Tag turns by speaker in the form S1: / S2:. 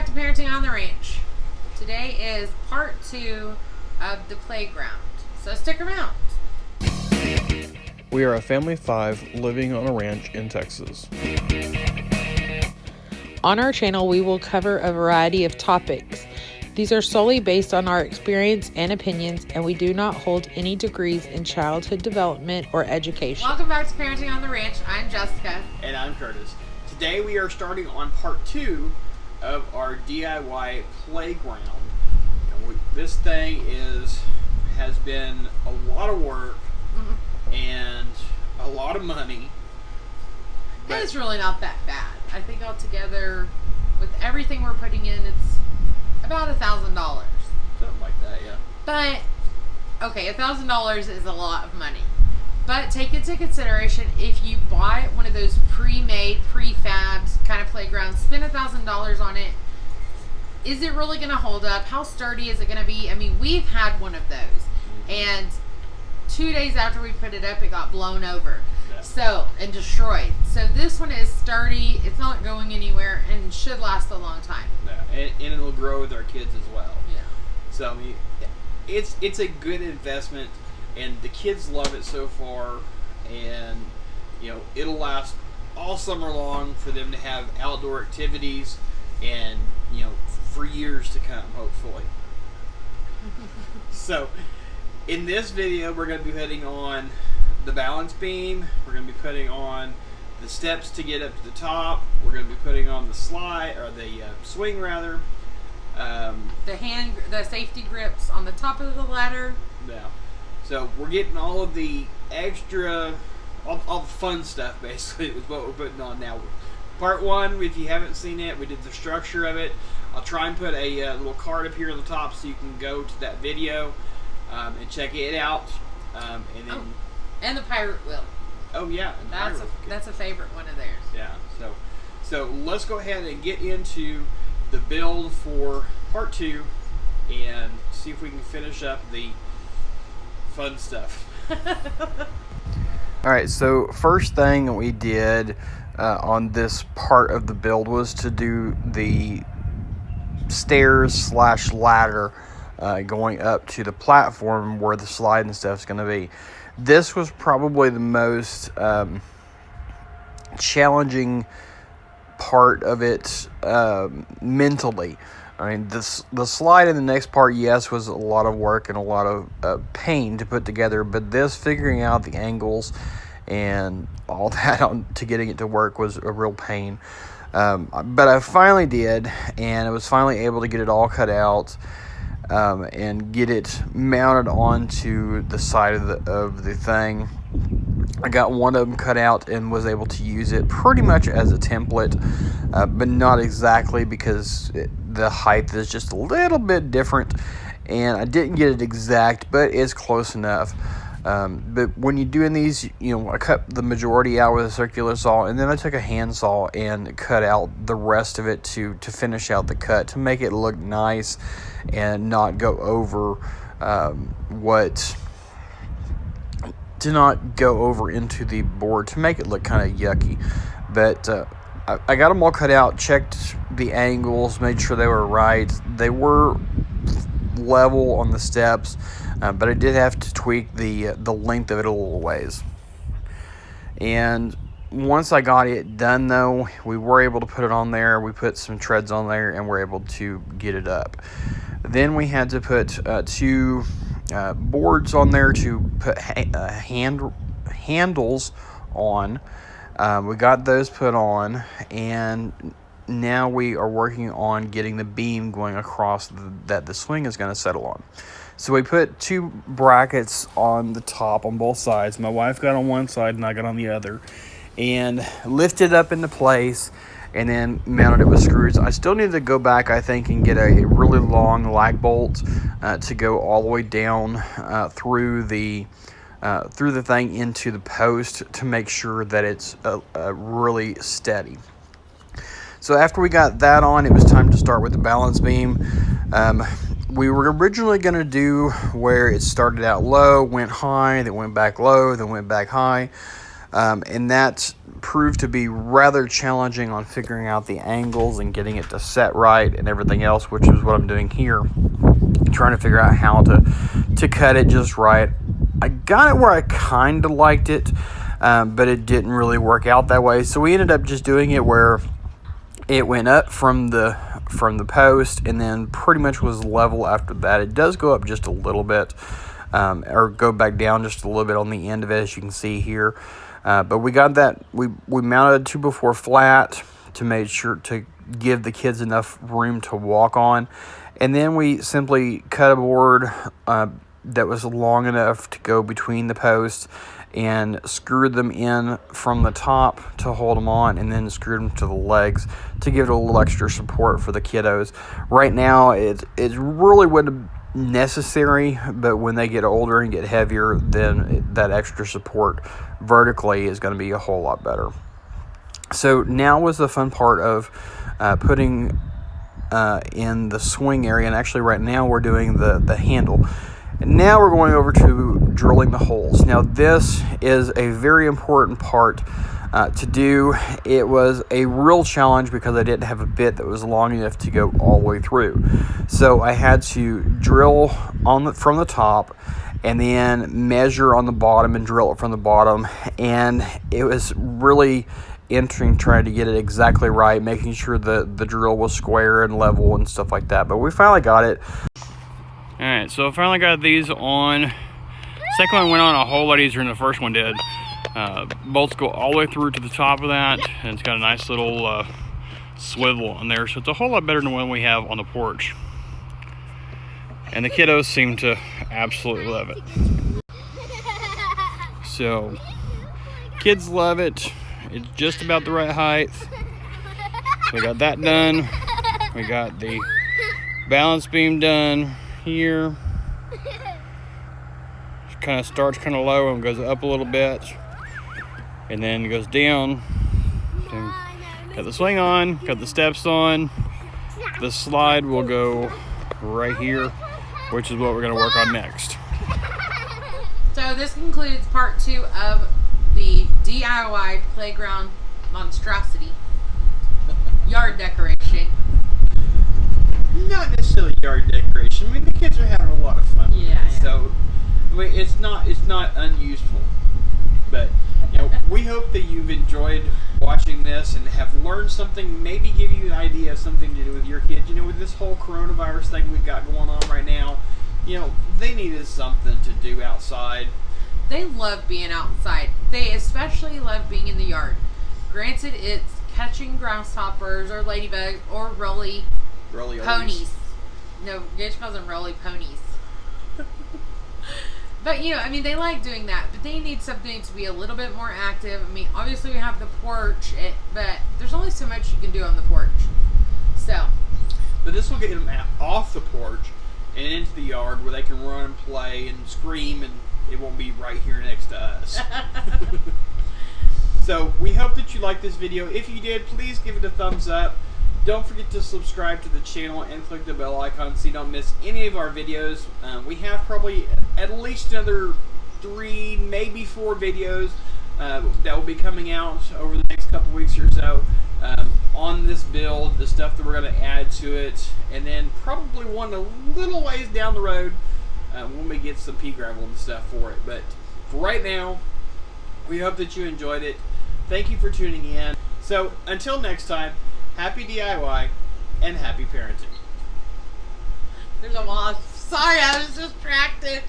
S1: back to Parenting on the Ranch. Today is part 2 of the playground, so stick around.
S2: We are a family of 5 living on a ranch in Texas.
S3: On our channel, we will cover a variety of topics. These are solely based on our experience and opinions, and we do not hold any degrees in childhood development or education.
S1: Welcome back to Parenting on the Ranch. I'm Jessica.
S4: And I'm Curtis. Today we are starting on part 2 of our DIY playground. This thing has been a lot of work and a lot of money.
S1: It's really not that bad. I think altogether, with everything we're putting in, it's about $1,000.
S4: Something like that, yeah.
S1: But, okay, $1,000 is a lot of money. But take into consideration, if you buy one of those pre-made, prefabbed kind of playgrounds, spend $1,000 on it, is it really going to hold up? How sturdy is it going to be? I mean, we've had one of those, and 2 days after we put it up, it got blown over. Yeah. And destroyed. So this one is sturdy, it's not going anywhere, and should last a long time.
S4: Yeah, and it'll grow with our kids as well.
S1: Yeah.
S4: So, I mean, it's a good investment, and the kids love it so far, and, it'll last all summer long for them to have outdoor activities and, for years to come, hopefully. So, in this video, we're going to be putting on the balance beam. We're going to be putting on the steps to get up to the top. We're going to be putting on the slide, or the swing rather.
S1: The safety grips on the top of the ladder.
S4: Yeah. So we're getting all of the extra, all the fun stuff basically is what we're putting on now. Part 1, if you haven't seen it, we did the structure of it. I'll try and put a little card up here on the top so you can go to that video and check it out.
S1: And the pirate wheel.
S4: Oh yeah,
S1: that's a favorite one of theirs.
S4: Yeah. So let's go ahead and get into the build for part 2 and see if we can finish up the fun stuff.
S2: Alright, so first thing we did on this part of the build was to do the stairs/ladder going up to the platform where the slide and stuff is going to be. This was probably the most challenging part of it mentally. I mean, the slide in the next part, yes, was a lot of work and a lot of pain to put together, but this figuring out the angles and all that to getting it to work was a real pain. But I finally did, and I was finally able to get it all cut out and get it mounted onto the side of the thing. I got one of them cut out and was able to use it pretty much as a template, but not exactly because the height is just a little bit different, and I didn't get it exact, but it's close enough. But when you're doing these, I cut the majority out with a circular saw, and then I took a handsaw and cut out the rest of it to finish out the cut, to make it look nice and not go over to not go over into the board, to make it look kind of yucky. But I got them all cut out, checked the angles, made sure they were right. They were level on the steps, but I did have to tweak the length of it a little ways. And once I got it done, though, we were able to put it on there. We put some treads on there, and we're able to get it up. Then we had to put 2 boards on there to put handles on. We got those put on, and now we are working on getting the beam going across that the swing is going to settle on. So we put 2 brackets on the top on both sides. My wife got on one side and I got on the other, and lifted it up into place and then mounted it with screws. I still need to go back, I think, and get a really long lag bolt to go all the way down through the thing into the post to make sure that it's really steady. So after we got that on, it was time to start with the balance beam. We were originally going to do where it started out low, went high, then went back low, then went back high. And that proved to be rather challenging on figuring out the angles and getting it to set right and everything else, which is what I'm doing here. Trying to figure out how to cut it just right. I got it where I kind of liked it, but it didn't really work out that way. So we ended up just doing it where it went up from the post and then pretty much was level after that. It does go up just a little bit, or go back down just a little bit on the end of it, as you can see here. But we got that. We mounted a 2x4 flat to make sure to give the kids enough room to walk on. And then we simply cut a board that was long enough to go between the posts and screwed them in from the top to hold them on, and then screwed them to the legs to give it a little extra support for the kiddos. Right now, it really wouldn't necessary, but when they get older and get heavier, then that extra support vertically is going to be a whole lot better. So now was the fun part of putting in the swing area, and actually right now we're doing the handle. And now we're going over to drilling the holes. Now this is a very important part to do. It was a real challenge because I didn't have a bit that was long enough to go all the way through. So I had to drill from the top and then measure on the bottom and drill it from the bottom. And it was really interesting trying to get it exactly right, making sure the drill was square and level and stuff like that. But we finally got it. All right, so I finally got these on. Second one went on a whole lot easier than the first one did. Bolts go all the way through to the top of that, and it's got a nice little swivel on there, so it's a whole lot better than the one we have on the porch. And the kiddos seem to absolutely love it. So, kids love it. It's just about the right height. We got that done. We got the balance beam done here. It kind of starts kind of low and goes up a little bit, and then goes down. And got the swing on, got the steps on. The slide will go right here, which is what we're going to work on next.
S1: So this concludes part 2 of the DIY playground monstrosity yard decoration.
S4: Not necessarily yard decoration. I mean, the kids are having a lot of fun with
S1: Yeah,
S4: it. So, I mean, it's not unuseful. But, you know, we hope that you've enjoyed watching this and have learned something, maybe give you an idea of something to do with your kids. You know, with this whole coronavirus thing we've got going on right now, you know, they needed something to do outside.
S1: They love being outside. They especially love being in the yard. Granted, it's catching grasshoppers or ladybugs or rolly ponies. No, Gage calls them rolly ponies. But, you know, I mean, they like doing that, but they need something to be a little bit more active. I mean, obviously we have the porch, but there's only so much you can do on the porch. So.
S4: But this will get them off the porch and into the yard where they can run and play and scream, and it won't be right here next to us. So we hope that you liked this video. If you did, please give it a thumbs up. Don't forget to subscribe to the channel and click the bell icon so you don't miss any of our videos. We have probably at least another 3, maybe 4 videos that will be coming out over the next couple weeks or so on this build, the stuff that we're going to add to it, and then probably one a little ways down the road when we get some pea gravel and stuff for it. But for right now, we hope that you enjoyed it. Thank you for tuning in. So until next time, happy DIY and happy parenting.
S1: There's a wasp. Sorry, I was distracted.